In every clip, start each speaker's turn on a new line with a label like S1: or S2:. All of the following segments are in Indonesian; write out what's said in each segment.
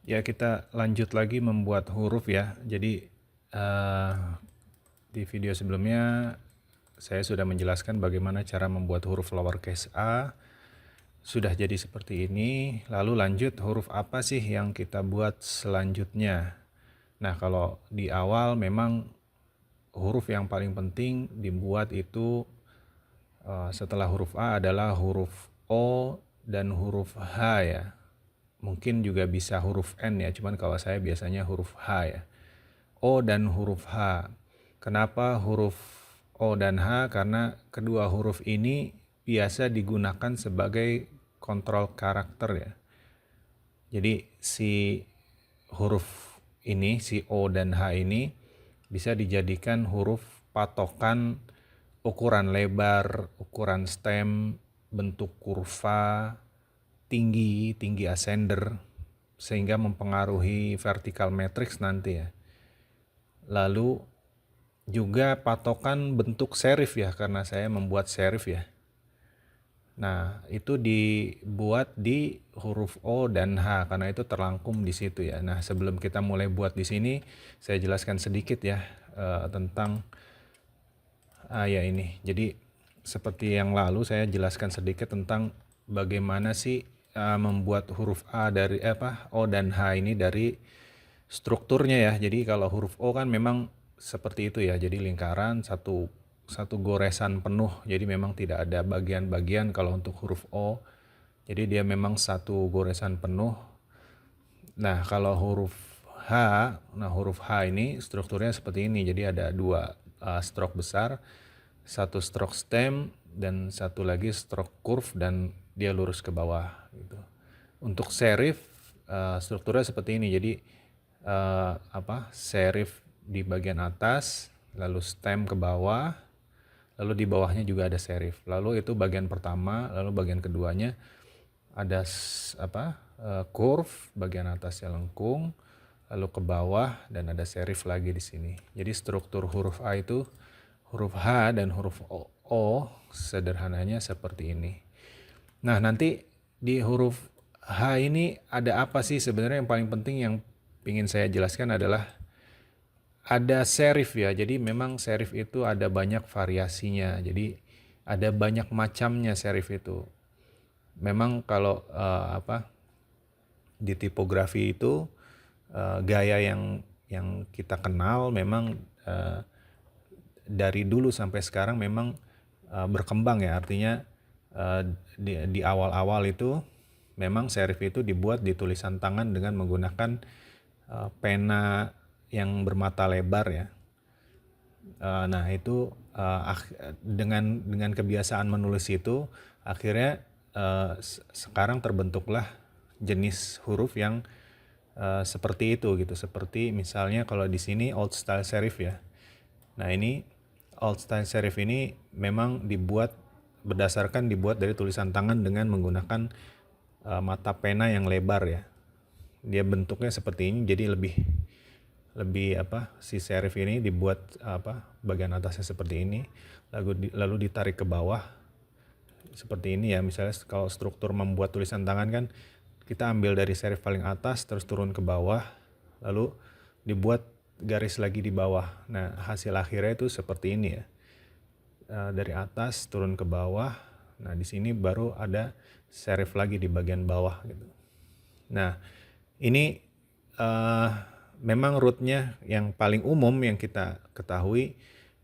S1: Ya, kita lanjut lagi membuat huruf ya. Jadi eh, di video sebelumnya saya sudah menjelaskan bagaimana cara membuat huruf lowercase a. Sudah jadi seperti ini. Lalu lanjut, huruf apa sih yang kita buat selanjutnya? Nah, kalau di awal memang huruf yang paling penting dibuat itu setelah huruf A adalah huruf O dan huruf H ya. Mungkin juga bisa huruf N ya, cuman kalau saya biasanya huruf H ya. O dan huruf H. Kenapa huruf O dan H? Karena kedua huruf ini biasa digunakan sebagai kontrol karakter ya. Jadi si huruf ini, si O dan H ini bisa dijadikan huruf patokan ukuran lebar, ukuran stem, bentuk kurva, tinggi ascender, sehingga mempengaruhi vertical matrix nanti ya. Lalu juga patokan bentuk serif ya, karena saya membuat serif ya. Nah, itu dibuat di huruf O dan H karena itu terangkum di situ ya. Nah, sebelum kita mulai buat di sini, saya jelaskan sedikit ya tentang ya ini. Jadi seperti yang lalu saya jelaskan sedikit tentang bagaimana sih membuat huruf A dari O dan H ini dari strukturnya ya. Jadi kalau huruf O kan memang seperti itu ya. Jadi lingkaran satu goresan penuh. Jadi memang tidak ada bagian-bagian kalau untuk huruf O. Jadi dia memang satu goresan penuh. Nah, kalau huruf H, huruf H ini strukturnya seperti ini. Jadi ada dua stroke besar, satu stroke stem dan satu lagi stroke curve dan dia lurus ke bawah gitu. Untuk serif strukturnya seperti ini. Jadi serif di bagian atas, lalu stem ke bawah, lalu di bawahnya juga ada serif. Lalu itu bagian pertama, lalu bagian keduanya ada curve, bagian atasnya lengkung, lalu ke bawah dan ada serif lagi di sini. Jadi struktur huruf A itu huruf H dan huruf O sederhananya seperti ini. Nah, nanti di huruf H ini ada apa sih sebenarnya? Yang paling penting yang ingin saya jelaskan adalah ada serif ya. Jadi memang serif itu ada banyak variasinya. Jadi ada banyak macamnya serif itu. Memang kalau di tipografi itu gaya yang kita kenal memang dari dulu sampai sekarang memang berkembang ya. Artinya di awal-awal itu memang serif itu dibuat di tulisan tangan dengan menggunakan pena yang bermata lebar ya. Nah itu dengan kebiasaan menulis itu akhirnya sekarang terbentuklah jenis huruf yang seperti itu gitu. Seperti misalnya kalau di sini old style serif ya. Nah ini old style serif ini memang dibuat dari tulisan tangan dengan menggunakan mata pena yang lebar ya. Dia bentuknya seperti ini, jadi lebih si serif ini dibuat bagian atasnya seperti ini, lalu ditarik ke bawah seperti ini ya. Misalnya kalau struktur membuat tulisan tangan kan kita ambil dari serif paling atas terus turun ke bawah, lalu dibuat garis lagi di bawah. Nah, hasil akhirnya itu seperti ini ya. Dari atas turun ke bawah. Nah, di sini baru ada serif lagi di bagian bawah gitu. Nah, ini memang rootnya yang paling umum yang kita ketahui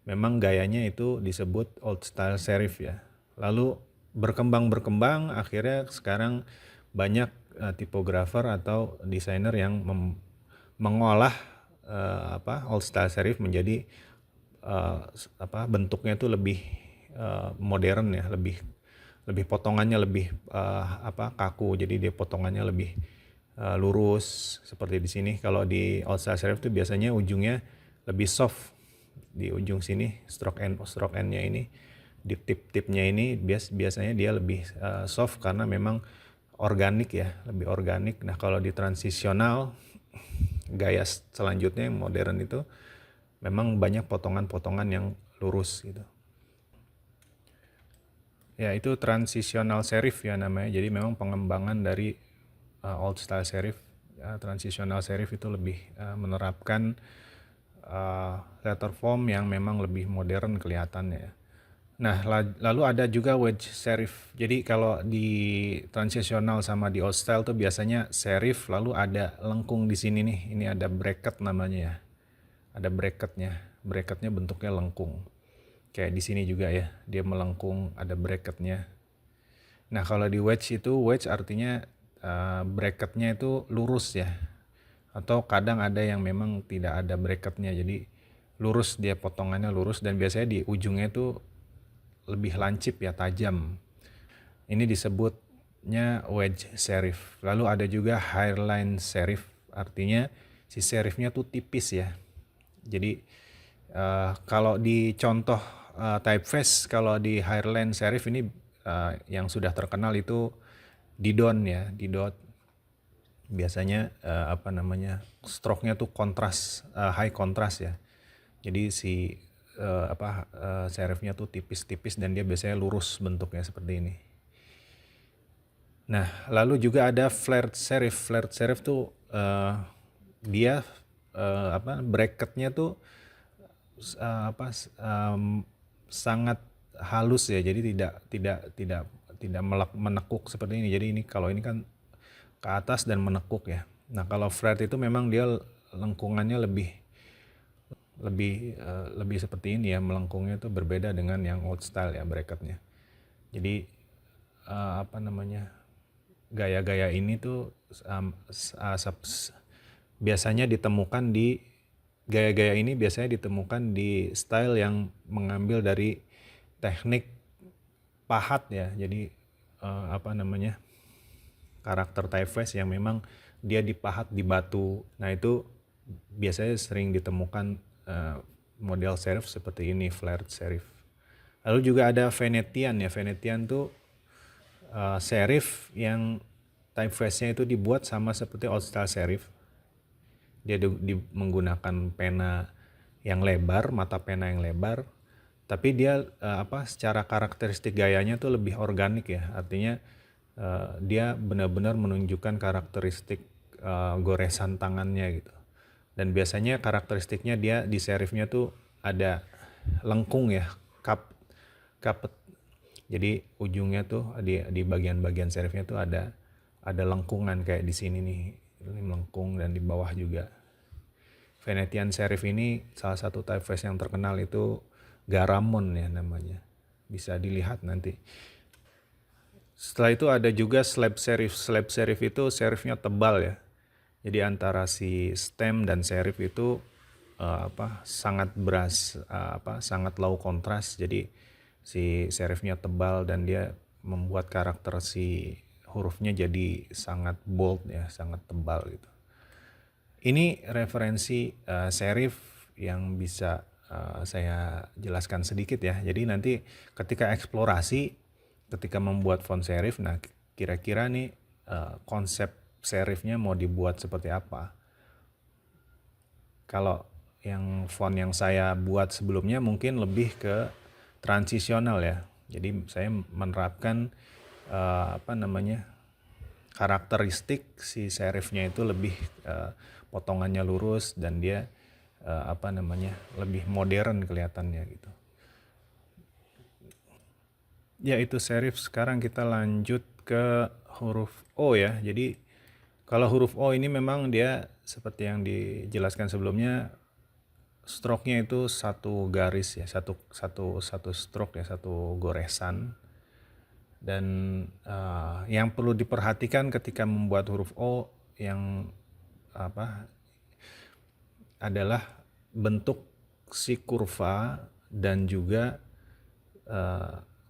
S1: memang gayanya itu disebut old style serif ya. Lalu berkembang akhirnya sekarang banyak tipografer atau desainer yang mengolah old style serif menjadi bentuknya itu lebih modern ya, lebih potongannya lebih kaku. Jadi dia potongannya lebih lurus seperti di sini. Kalau di old style serif itu biasanya ujungnya lebih soft di ujung sini, stroke end-nya ini, di tip-tipnya ini biasanya dia lebih soft karena memang organik ya, lebih organik. Nah, kalau di transisional gaya selanjutnya yang modern itu memang banyak potongan-potongan yang lurus gitu. Ya, itu transitional serif ya namanya. Jadi memang pengembangan dari old style serif transitional serif itu lebih menerapkan letter form yang memang lebih modern kelihatannya. Nah, lalu ada juga wedge serif. Jadi kalau di transitional sama di old style tuh biasanya serif lalu ada lengkung di sini nih. Ini ada bracket namanya ya. Ada bracketnya. Bracketnya bentuknya lengkung. Kayak di sini juga ya. Dia melengkung, ada bracketnya. Nah, kalau di wedge itu, wedge artinya bracketnya itu lurus ya. Atau kadang ada yang memang tidak ada bracketnya. Jadi lurus, dia potongannya lurus dan biasanya di ujungnya itu lebih lancip ya, tajam. Ini disebutnya wedge serif. Lalu ada juga hairline serif, artinya si serifnya tuh tipis ya. Jadi kalau di contoh typeface, kalau di hairline serif ini yang sudah terkenal itu Didon ya, Didot. Biasanya stroke-nya tuh kontras, high kontras ya. Jadi si serifnya tuh tipis-tipis dan dia biasanya lurus bentuknya seperti ini. Nah, lalu juga ada flared serif. Flared serif tuh dia bracketnya tuh sangat halus ya. Jadi tidak menekuk seperti ini. Jadi ini kalau ini kan ke atas dan menekuk ya. Nah, kalau flared itu memang dia lengkungannya lebih seperti ini ya, melengkungnya itu berbeda dengan yang old style ya bracketnya. Jadi gaya-gaya ini tuh biasanya ditemukan di gaya-gaya ini biasanya ditemukan di style yang mengambil dari teknik pahat ya. Jadi karakter typeface yang memang dia dipahat di batu. Nah, itu biasanya sering ditemukan model serif seperti ini, flared serif. Lalu juga ada Venetian ya. Venetian tuh serif yang typeface-nya itu dibuat sama seperti old style serif. Dia menggunakan pena yang lebar, mata pena yang lebar. Tapi dia secara karakteristik gayanya tuh lebih organik ya. Artinya dia benar-benar menunjukkan karakteristik goresan tangannya gitu. Dan biasanya karakteristiknya dia di serifnya tuh ada lengkung ya, kapet. Jadi ujungnya tuh di bagian-bagian serifnya tuh ada lengkungan kayak di sini nih, ini melengkung, dan di bawah juga. Venetian serif ini salah satu typeface yang terkenal itu Garamond ya namanya. Bisa dilihat nanti. Setelah itu ada juga slab serif. Slab serif itu serifnya tebal ya. Jadi antara si stem dan serif itu sangat sangat low kontras. Jadi si serifnya tebal dan dia membuat karakter si hurufnya jadi sangat bold ya, sangat tebal gitu. Ini referensi serif yang bisa saya jelaskan sedikit ya. Jadi nanti ketika eksplorasi, ketika membuat font serif, nah kira-kira nih konsep serifnya mau dibuat seperti apa. Kalau yang font yang saya buat sebelumnya mungkin lebih ke transisional ya. Jadi saya menerapkan karakteristik si serifnya itu lebih potongannya lurus dan dia lebih modern kelihatannya gitu. Ya, itu serif. Sekarang kita lanjut ke huruf O ya. Jadi kalau huruf O ini memang dia seperti yang dijelaskan sebelumnya, stroke-nya itu satu garis ya, satu stroke ya, satu goresan. Dan yang perlu diperhatikan ketika membuat huruf O yang adalah bentuk si kurva dan juga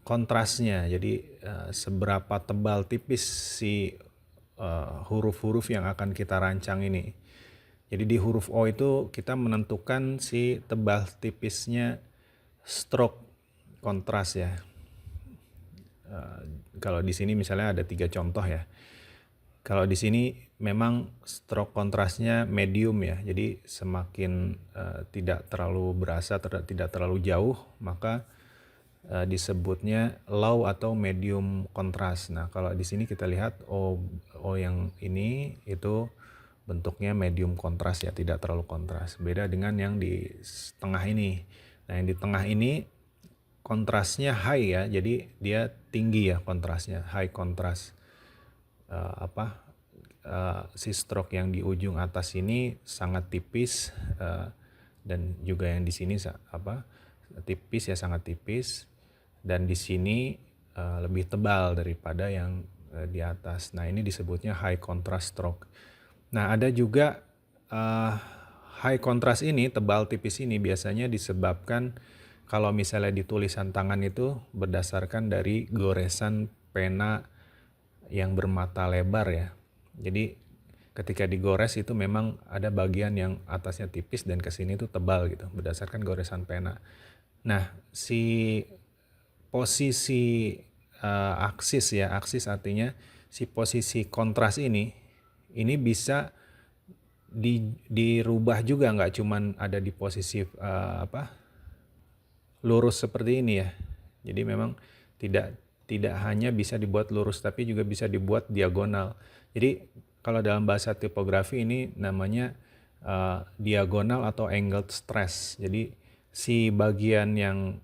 S1: kontrasnya. Jadi seberapa tebal tipis si huruf-huruf yang akan kita rancang ini. Jadi di huruf O itu kita menentukan si tebal tipisnya stroke kontras ya. Kalau di sini misalnya ada 3 contoh ya. Kalau di sini memang stroke kontrasnya medium ya. Jadi semakin tidak terlalu berasa, tidak terlalu jauh, maka disebutnya low atau medium kontras. Nah, kalau di sini kita lihat O yang ini itu bentuknya medium kontras ya, tidak terlalu kontras. Beda dengan yang di tengah ini. Nah, yang di tengah ini kontrasnya high ya, jadi dia tinggi ya kontrasnya, high kontras. Si stroke yang di ujung atas ini sangat tipis, dan juga yang di sini tipis ya, sangat tipis, dan di sini lebih tebal daripada yang di atas. Nah, ini disebutnya high contrast stroke. Nah, ada juga high contrast ini, tebal tipis ini biasanya disebabkan kalau misalnya di tulisan tangan itu berdasarkan dari goresan pena yang bermata lebar ya. Jadi ketika digores itu memang ada bagian yang atasnya tipis dan kesini itu tebal gitu, berdasarkan goresan pena. Nah, si posisi aksis artinya si posisi kontras ini bisa dirubah juga, nggak cuman ada di posisi lurus seperti ini ya. Jadi memang tidak hanya bisa dibuat lurus tapi juga bisa dibuat diagonal. Jadi kalau dalam bahasa tipografi ini namanya diagonal atau angled stress. Jadi si bagian yang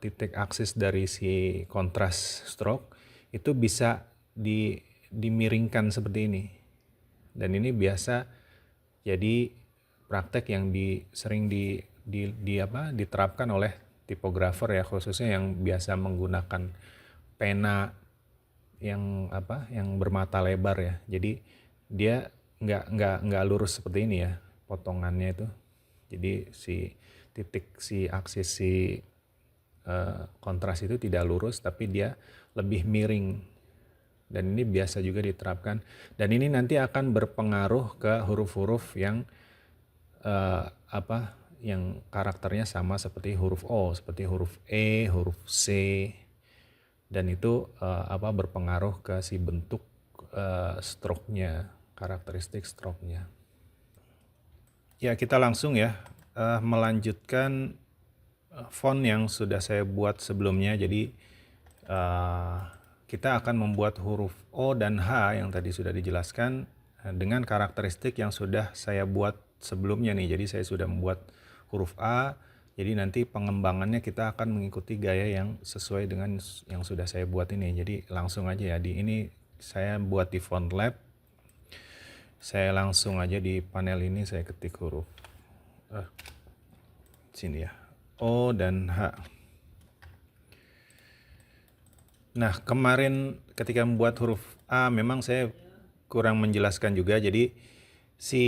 S1: titik aksis dari si kontras stroke itu bisa dimiringkan seperti ini. Dan ini biasa jadi praktek yang sering diterapkan oleh tipografer ya, khususnya yang biasa menggunakan pena yang bermata lebar ya. Jadi dia nggak lurus seperti ini ya potongannya itu. Jadi si aksis kontras itu tidak lurus tapi dia lebih miring. Dan ini biasa juga diterapkan. Dan ini nanti akan berpengaruh ke huruf-huruf yang yang karakternya sama seperti huruf O, seperti huruf E, huruf C, dan itu berpengaruh ke si bentuk stroke-nya, karakteristik stroke-nya. Ya, kita langsung ya melanjutkan font yang sudah saya buat sebelumnya. Jadi kita akan membuat huruf O dan H yang tadi sudah dijelaskan dengan karakteristik yang sudah saya buat sebelumnya nih. Jadi saya sudah membuat huruf A, jadi nanti pengembangannya kita akan mengikuti gaya yang sesuai dengan yang sudah saya buat ini. Jadi langsung aja ya, di ini saya buat di Font Lab. Saya langsung aja di panel ini saya ketik huruf sini ya, O dan H. Nah, kemarin ketika membuat huruf A memang saya kurang menjelaskan juga. Jadi si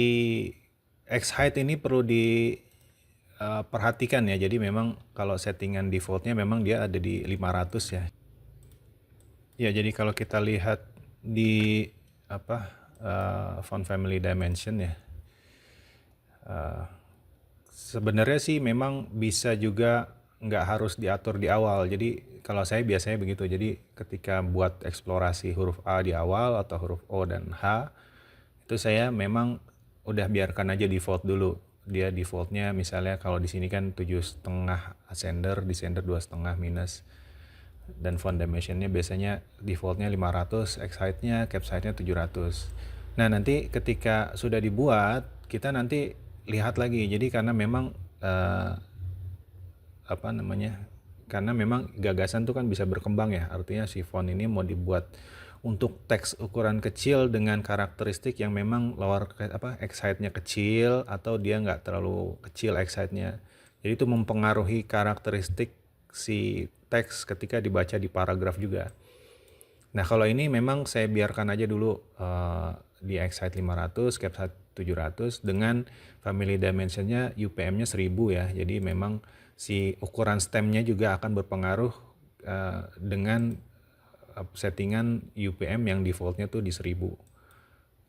S1: X height ini perlu diperhatikan ya. Jadi memang kalau settingan defaultnya memang dia ada di 500 ya. Ya, jadi kalau kita lihat di font family dimension ya. Sebenarnya sih memang bisa juga nggak harus diatur di awal. Jadi kalau saya biasanya begitu. Jadi ketika buat eksplorasi huruf A di awal atau huruf O dan H, itu saya memang udah biarkan aja default dulu. Dia defaultnya misalnya kalau di sini kan 7,5 ascender, descender 2,5 minus. Dan font dimensionnya biasanya defaultnya 500, X height-nya, caps height-nya 700. Nah, nanti ketika sudah dibuat, kita nanti lihat lagi. Jadi karena memang karena memang gagasan tuh kan bisa berkembang ya. Artinya si font ini mau dibuat untuk teks ukuran kecil dengan karakteristik yang memang X height-nya kecil atau dia nggak terlalu kecil X height-nya. Jadi itu mempengaruhi karakteristik si teks ketika dibaca di paragraf juga. Nah, kalau ini memang saya biarkan aja dulu di X height 500, caps height 700 dengan family dimensionnya UPM-nya 1000 ya. Jadi memang si ukuran stemnya juga akan berpengaruh dengan settingan UPM yang defaultnya tuh di 1000.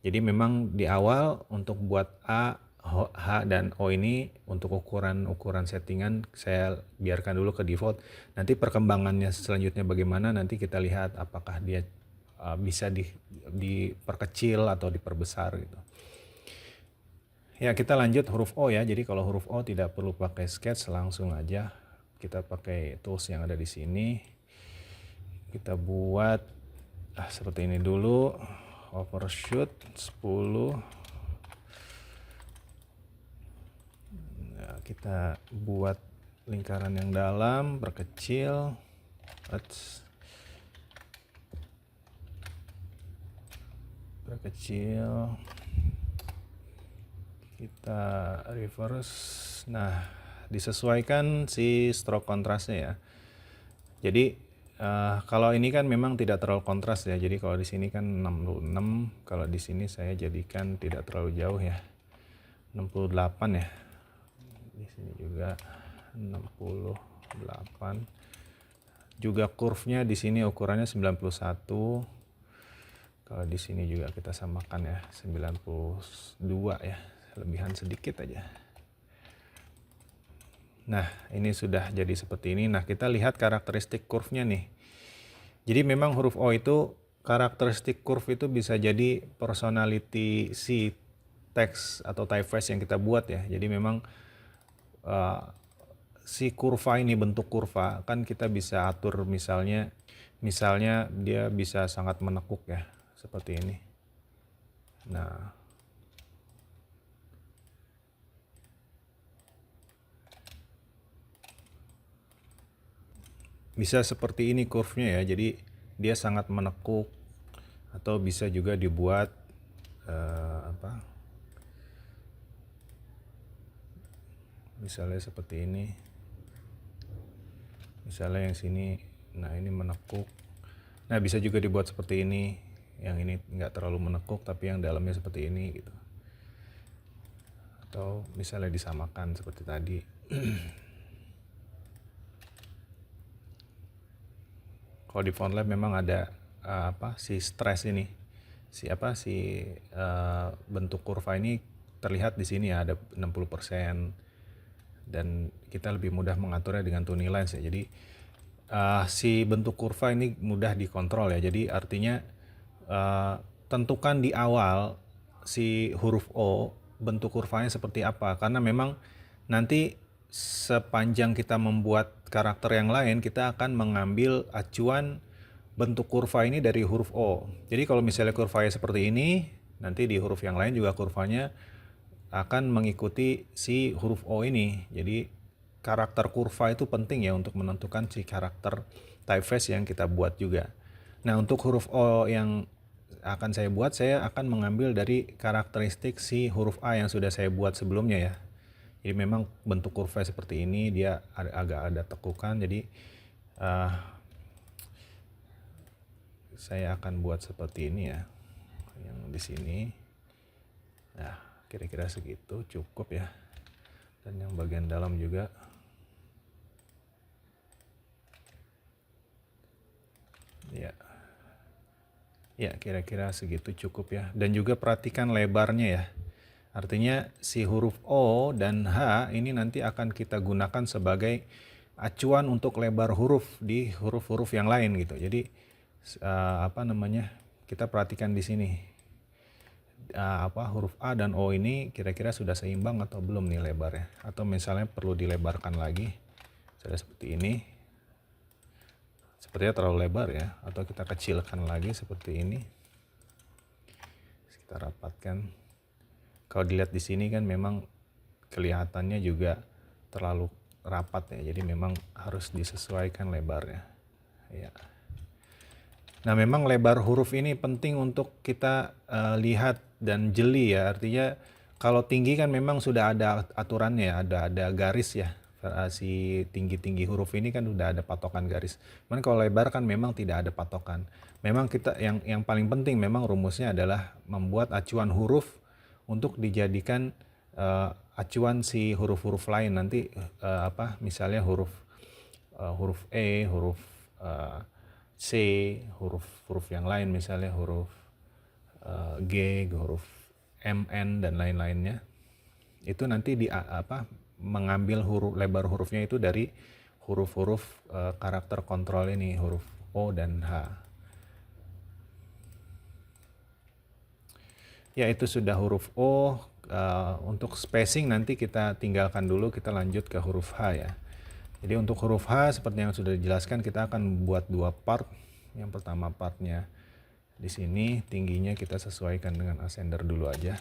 S1: Jadi memang di awal untuk buat A, H, dan O ini untuk ukuran settingan saya biarkan dulu ke default. Nanti perkembangannya selanjutnya bagaimana nanti kita lihat apakah dia bisa diperkecil atau diperbesar gitu. Ya, kita lanjut huruf O ya. Jadi kalau huruf O tidak perlu pakai sketch, langsung aja kita pakai tools yang ada di sini. Kita buat seperti ini dulu, overshoot 10, Kita buat lingkaran yang dalam, perkecil. Perkecil. Kita reverse. Nah, disesuaikan si stroke kontrasnya ya. Jadi kalau ini kan memang tidak terlalu kontras ya. Jadi kalau di sini kan 66, kalau di sini saya jadikan tidak terlalu jauh ya. 68 ya. Di sini juga 68. Juga kurvnya di sini ukurannya 91. Kalau di sini juga kita samakan ya, 92 ya. Lebihan sedikit aja. Nah, ini sudah jadi seperti ini. Nah, kita lihat karakteristik kurvnya nih. Jadi memang huruf O itu, karakteristik kurve itu bisa jadi personality si teks atau typeface yang kita buat ya. Jadi memang si kurva ini, bentuk kurva kan kita bisa atur, misalnya dia bisa sangat menekuk ya, seperti ini. Nah, bisa seperti ini kurvnya ya, jadi dia sangat menekuk, atau bisa juga dibuat misalnya seperti ini, misalnya yang sini, nah ini menekuk. Nah, bisa juga dibuat seperti ini, yang ini nggak terlalu menekuk tapi yang dalamnya seperti ini gitu, atau misalnya disamakan seperti tadi. Kalau di FontLab memang ada si stress ini, si bentuk kurva ini terlihat di sini ya, ada 60%, dan kita lebih mudah mengaturnya dengan tuning lines ya. Jadi si bentuk kurva ini mudah dikontrol ya. Jadi artinya tentukan di awal si huruf O bentuk kurvanya seperti apa, karena memang nanti sepanjang kita membuat karakter yang lain, kita akan mengambil acuan bentuk kurva ini dari huruf O. Jadi kalau misalnya kurvanya seperti ini, nanti di huruf yang lain juga kurvanya akan mengikuti si huruf O ini. Jadi karakter kurva itu penting ya untuk menentukan si karakter typeface yang kita buat juga. Nah, untuk huruf O yang akan saya buat, saya akan mengambil dari karakteristik si huruf A yang sudah saya buat sebelumnya ya. Jadi memang bentuk kurva seperti ini, dia agak ada tekukan, jadi saya akan buat seperti ini ya, yang di sini. Nah, kira-kira segitu cukup ya. Dan yang bagian dalam juga. Ya, kira-kira segitu cukup ya. Dan juga perhatikan lebarnya ya. Artinya si huruf O dan H ini nanti akan kita gunakan sebagai acuan untuk lebar huruf di huruf-huruf yang lain gitu. Jadi kita perhatikan di sini. Huruf A dan O ini kira-kira sudah seimbang atau belum nih lebarnya. Atau misalnya perlu dilebarkan lagi. Misalnya seperti ini. Sepertinya terlalu lebar ya, atau kita kecilkan lagi seperti ini. Kita rapatkan. Kalau dilihat di sini kan memang kelihatannya juga terlalu rapat ya, jadi memang harus disesuaikan lebarnya. Ya. Nah, memang lebar huruf ini penting untuk kita lihat dan jeli ya. Artinya kalau tinggi kan memang sudah ada aturannya, ada garis ya. Si tinggi-tinggi huruf ini kan udah ada patokan garis. Cuman kalau lebar kan memang tidak ada patokan. Memang kita yang paling penting memang rumusnya adalah membuat acuan huruf untuk dijadikan acuan si huruf-huruf lain nanti, misalnya huruf E, huruf C, huruf yang lain misalnya huruf G, huruf MN dan lain-lainnya. Itu nanti mengambil lebar hurufnya itu dari huruf-huruf karakter kontrol ini, huruf O dan H. Ya, itu sudah huruf O. Untuk spacing nanti kita tinggalkan dulu, kita lanjut ke huruf H ya. Jadi untuk huruf H seperti yang sudah dijelaskan, kita akan buat dua part. Yang pertama partnya di sini, tingginya kita sesuaikan dengan ascender dulu aja.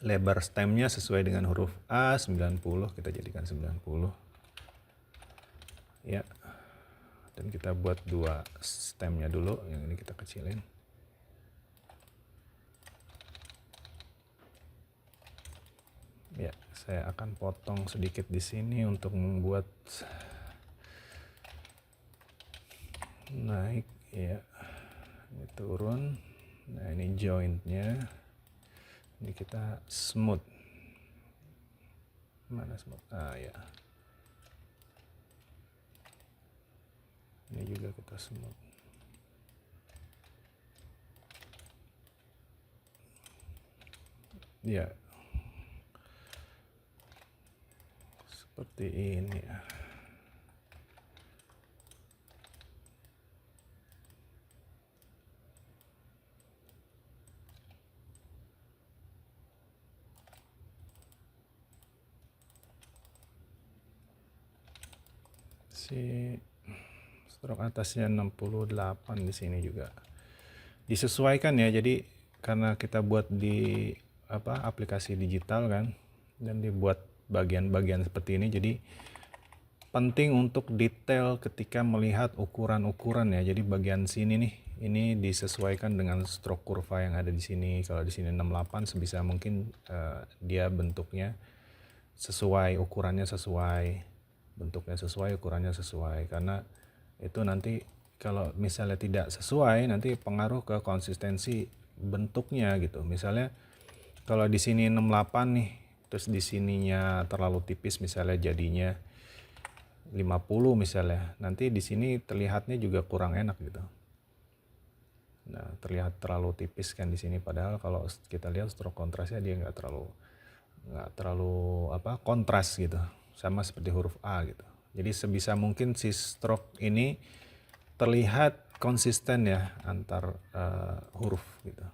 S1: Lebar stemnya sesuai dengan huruf A 90, kita jadikan 90. Ya. Dan kita buat 2 stemnya dulu, yang ini kita kecilin. Ya, saya akan potong sedikit di sini untuk membuat naik ya. Ini turun. Nah, ini jointnya. Ini kita smooth. Mana smooth? Ah ya. Ini juga kita smooth. Ya. Seperti ini ya. Si stroke atasnya 68 di sini juga. Disesuaikan ya. Jadi karena kita buat di aplikasi digital kan, dan dibuat bagian-bagian seperti ini, jadi penting untuk detail ketika melihat ukuran-ukuran ya. Jadi bagian sini nih, ini disesuaikan dengan stroke kurva yang ada di sini. Kalau di sini 68, sebisa mungkin dia bentuknya sesuai, ukurannya sesuai, bentuknya sesuai, ukurannya sesuai. Karena itu nanti kalau misalnya tidak sesuai, nanti pengaruh ke konsistensi bentuknya gitu. Misalnya kalau di sini 68 nih, terus di sininya terlalu tipis, misalnya jadinya 50 misalnya, nanti di sini terlihatnya juga kurang enak gitu. Nah, terlihat terlalu tipis kan di sini, padahal kalau kita lihat stroke kontrasnya dia nggak terlalu kontras gitu, sama seperti huruf A gitu. Jadi sebisa mungkin si stroke ini terlihat konsisten ya antar huruf gitu.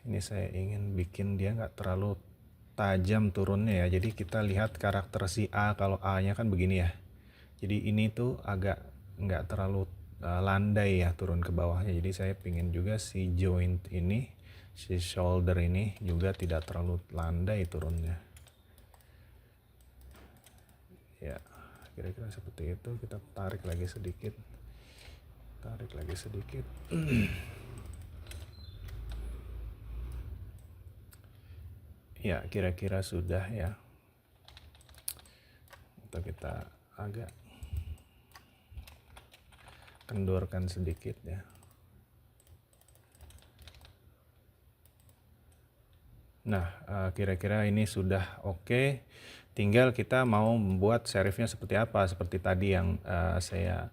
S1: Ini saya ingin bikin dia nggak terlalu tajam turunnya ya. Jadi kita lihat karakter si A, kalau A-nya kan begini ya. Jadi ini tuh agak nggak terlalu landai ya turun ke bawahnya. Jadi saya pingin juga si joint ini, si shoulder ini juga tidak terlalu landai turunnya. Ya, kira-kira seperti itu. Kita tarik lagi sedikit. Tarik lagi sedikit. Ya, kira-kira sudah ya. Atau kita agak kendorkan sedikit ya. Nah, kira-kira ini sudah oke. Tinggal kita mau membuat serifnya seperti apa. Seperti tadi yang saya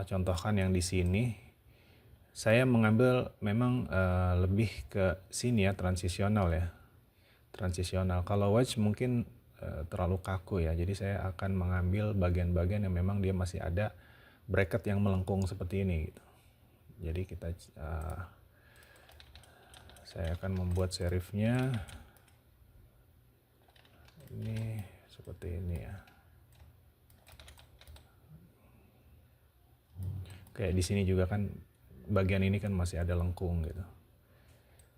S1: contohkan yang di sini. Saya mengambil memang lebih ke sini ya, transisional ya. Transisional. Kalau wedge mungkin terlalu kaku ya. Jadi saya akan mengambil bagian-bagian yang memang dia masih ada bracket yang melengkung seperti ini gitu. Jadi saya akan membuat serifnya ini seperti ini ya. Kayak di sini juga kan bagian ini kan masih ada lengkung gitu.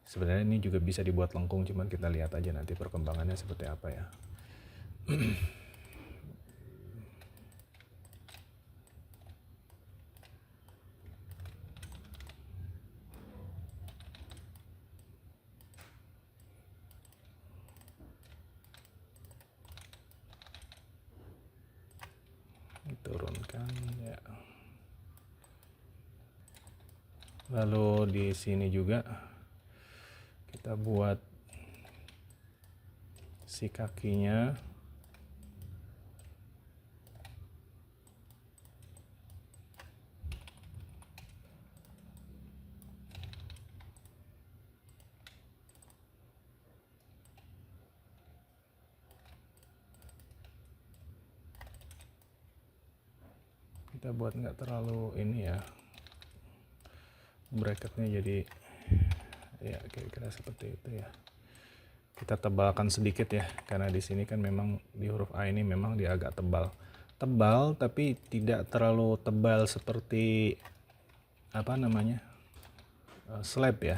S1: Sebenarnya ini juga bisa dibuat lengkung, cuman kita lihat aja nanti perkembangannya seperti apa ya. Turunkan ya. Lalu di sini juga kita buat si kakinya. Kita buat nggak terlalu ini ya, bracketnya, jadi ya kira-kira seperti itu ya. Kita tebalkan sedikit ya, karena di sini kan memang di huruf A ini memang dia agak tebal tapi tidak terlalu tebal seperti slab ya.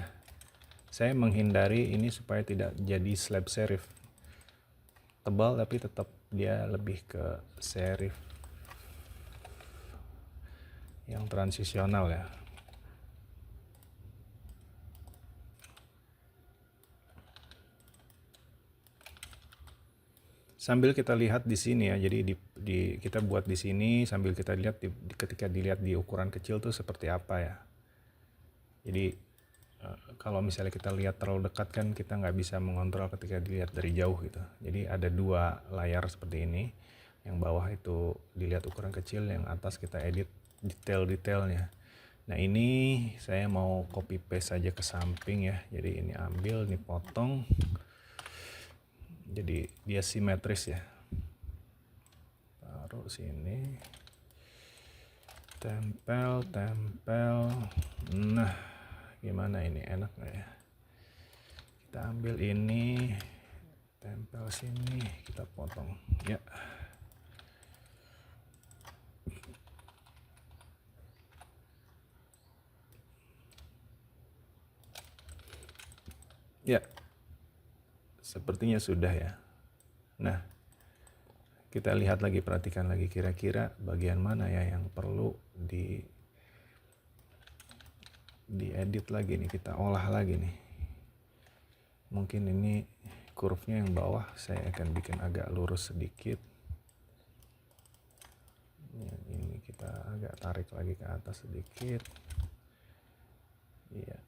S1: Saya menghindari ini supaya tidak jadi slab serif tebal, tapi tetap dia lebih ke serif yang transisional ya. Sambil kita lihat di sini ya, jadi kita buat di sini sambil kita lihat ketika dilihat di ukuran kecil tuh seperti apa ya. Jadi kalau misalnya kita lihat terlalu dekat kan kita nggak bisa mengontrol ketika dilihat dari jauh gitu. Jadi ada dua layar seperti ini, yang bawah itu dilihat ukuran kecil, yang atas kita edit detail-detailnya. Nah ini saya mau copy paste saja ke samping ya, jadi ini ambil, ini potong, jadi dia simetris ya. Taruh sini, tempel. Nah gimana ini, enak nggak ya? Kita ambil ini, tempel sini, kita potong ya. Ya, sepertinya sudah ya. Nah, kita lihat lagi, perhatikan lagi kira-kira bagian mana ya yang perlu diedit lagi nih, kita olah lagi nih. Mungkin ini kurvnya yang bawah saya akan bikin agak lurus sedikit. Ini kita agak tarik lagi ke atas sedikit. Iya.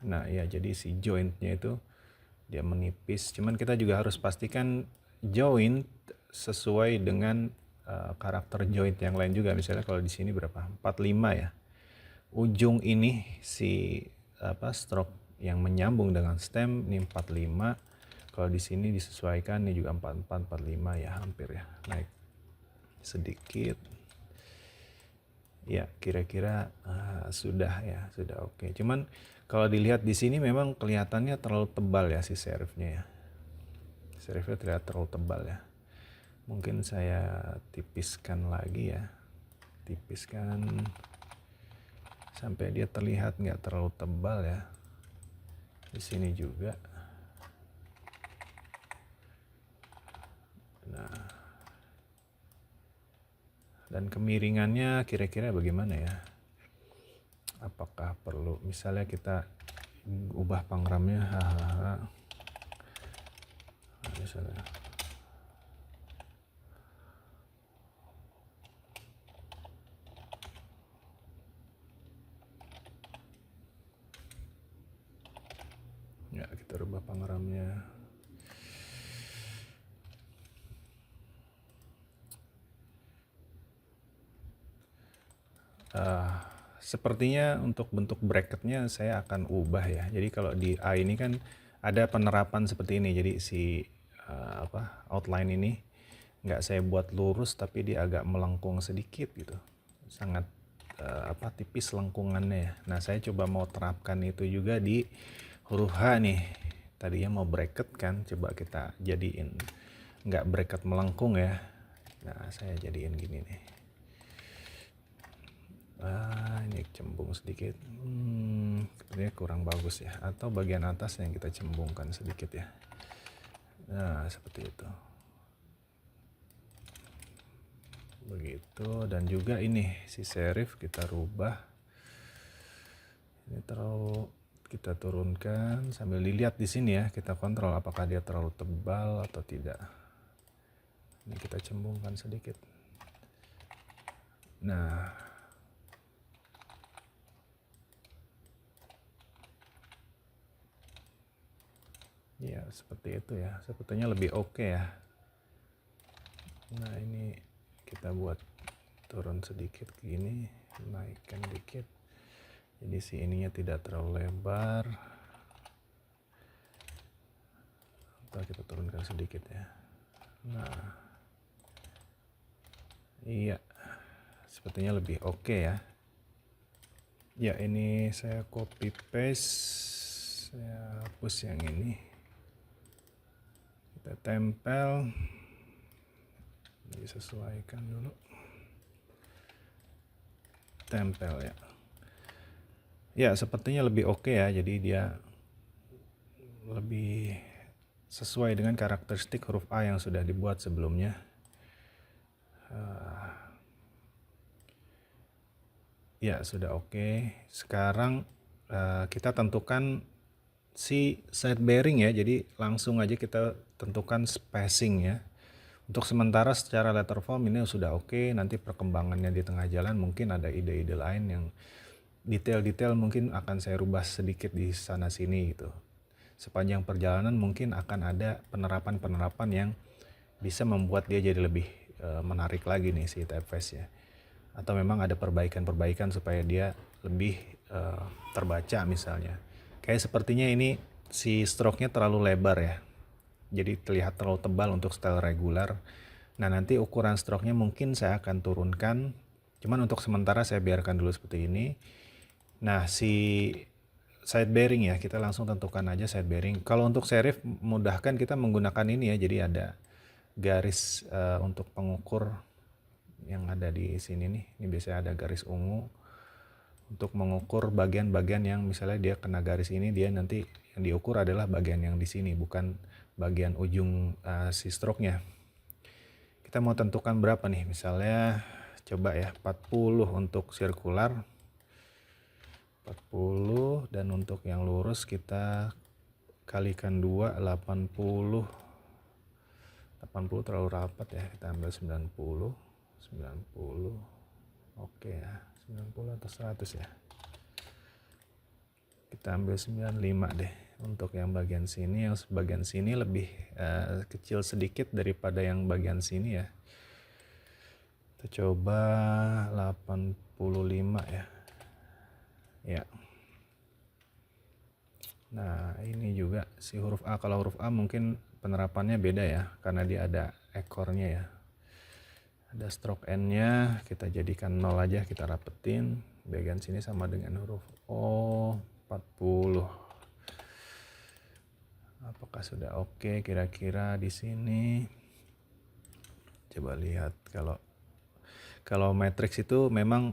S1: Nah ya, jadi si jointnya itu dia menipis, cuman kita juga harus pastikan joint sesuai dengan karakter joint yang lain juga. Misalnya kalau di sini berapa, 45 ya, ujung ini si stroke yang menyambung dengan stem ini 45, kalau di sini disesuaikan ini juga 44 45 ya, hampir ya, naik sedikit ya, kira-kira sudah ya, sudah oke. Cuman kalau dilihat di sini memang kelihatannya terlalu tebal ya si serifnya ya, serifnya terlihat terlalu tebal ya. Mungkin saya tipiskan lagi ya, tipiskan sampai dia terlihat nggak terlalu tebal ya. Di sini juga. Nah, dan kemiringannya kira-kira bagaimana ya? Apakah perlu misalnya kita ubah pangramnya, misalnya ya, kita rubah pangramnya. Sepertinya untuk bentuk bracketnya saya akan ubah ya. Jadi kalau di A ini kan ada penerapan seperti ini. Jadi si outline ini nggak saya buat lurus, tapi dia agak melengkung sedikit gitu. Sangat tipis lengkungannya ya. Nah saya coba mau terapkan itu juga di huruf H nih. Tadinya mau bracket kan, coba kita jadiin nggak bracket melengkung ya. Nah saya jadiin gini nih. Ini cembung sedikit, sepertinya kurang bagus ya, atau bagian atas yang kita cembungkan sedikit ya. Nah seperti itu, begitu. Dan juga ini si serif kita rubah, ini terlalu, kita turunkan sambil dilihat di sini ya, kita kontrol apakah dia terlalu tebal atau tidak. Ini kita cembungkan sedikit. Nah ya seperti itu ya, sepertinya lebih oke ya. Nah ini kita buat turun sedikit gini, naikkan dikit, jadi si ininya tidak terlalu lebar, atau kita turunkan sedikit ya. Nah iya, sepertinya lebih oke ya. Ya ini saya copy paste, saya hapus yang ini, kita tempel, disesuaikan dulu, tempel ya. Ya sepertinya lebih oke ya, jadi dia lebih sesuai dengan karakteristik huruf A yang sudah dibuat sebelumnya. Ya, sudah oke. Sekarang kita tentukan si side bearing ya. Jadi langsung aja kita tentukan spacing ya. Untuk sementara secara letter form ini sudah oke. Nanti perkembangannya di tengah jalan mungkin ada ide-ide lain yang detail-detail mungkin akan saya rubah sedikit di sana sini gitu. Sepanjang perjalanan mungkin akan ada penerapan-penerapan yang bisa membuat dia jadi lebih menarik lagi nih si typeface ya. Atau memang ada perbaikan-perbaikan supaya dia lebih terbaca misalnya. Kayak sepertinya ini si stroke-nya terlalu lebar ya. Jadi terlihat terlalu tebal untuk style regular. Nah, nanti ukuran stroke-nya mungkin saya akan turunkan. Cuman untuk sementara saya biarkan dulu seperti ini. Nah, si side bearing ya, kita langsung tentukan aja side bearing. Kalau untuk serif mudahkan kita menggunakan ini ya. Jadi ada garis untuk pengukur yang ada di sini nih. Ini biasanya ada garis ungu untuk mengukur bagian-bagian yang misalnya dia kena garis ini, dia nanti yang diukur adalah bagian yang di sini, bukan bagian ujung si stroke-nya. Kita mau tentukan berapa nih? Misalnya coba ya 40 untuk sirkular, 40, dan untuk yang lurus kita kalikan 2, 80. 80 terlalu rapat ya, kita ambil 90. Oke ya, 90 atau 100 ya, kita ambil 95 deh untuk yang bagian sini. Yang bagian sini lebih kecil sedikit daripada yang bagian sini ya. Kita coba 85 ya. Ya. Nah, ini juga si huruf A. Kalau huruf A mungkin penerapannya beda ya, karena dia ada ekornya ya. Ada stroke N-nya, kita jadikan 0 aja, kita rapetin. Bagian sini sama dengan huruf O, 40. Apakah sudah oke kira-kira di sini? Coba lihat, kalau matrix itu memang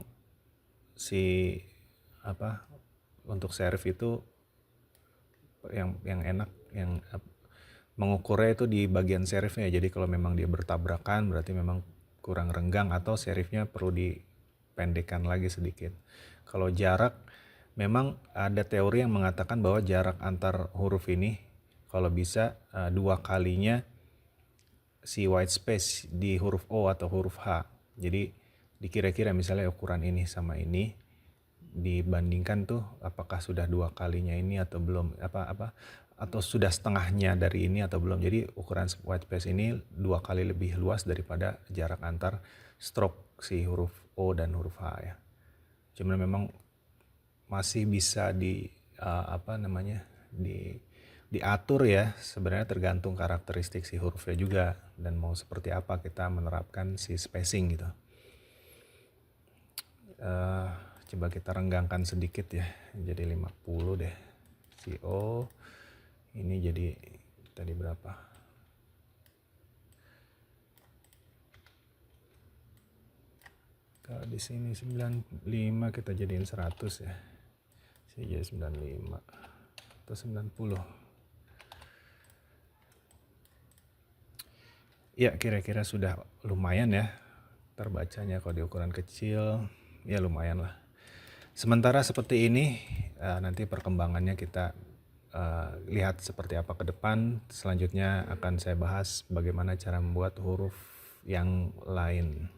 S1: si untuk serif itu yang enak, yang mengukurnya itu di bagian serifnya. Jadi kalau memang dia bertabrakan berarti memang kurang renggang atau serifnya perlu dipendekkan lagi sedikit. Kalau jarak, memang ada teori yang mengatakan bahwa jarak antar huruf ini kalau bisa 2 kalinya si white space di huruf O atau huruf H. Jadi dikira-kira misalnya ukuran ini sama ini dibandingkan tuh apakah sudah 2 kalinya ini atau belum, atau sudah setengahnya dari ini atau belum. Jadi ukuran white space ini 2 kali lebih luas daripada jarak antar stroke si huruf O dan huruf H ya. Cuman memang masih bisa diatur ya, sebenarnya tergantung karakteristik si hurufnya juga dan mau seperti apa kita menerapkan si spacing gitu. Coba kita renggangkan sedikit ya, jadi 50 deh si O. Ini jadi tadi berapa? Kalau di sini 95, kita jadiin 100 ya. Sini jadi 95 atau 90. Ya, kira-kira sudah lumayan ya terbacanya. Kalau di ukuran kecil ya lumayan lah. Sementara seperti ini, nanti perkembangannya kita lihat seperti apa ke depan. Selanjutnya akan saya bahas bagaimana cara membuat huruf yang lain.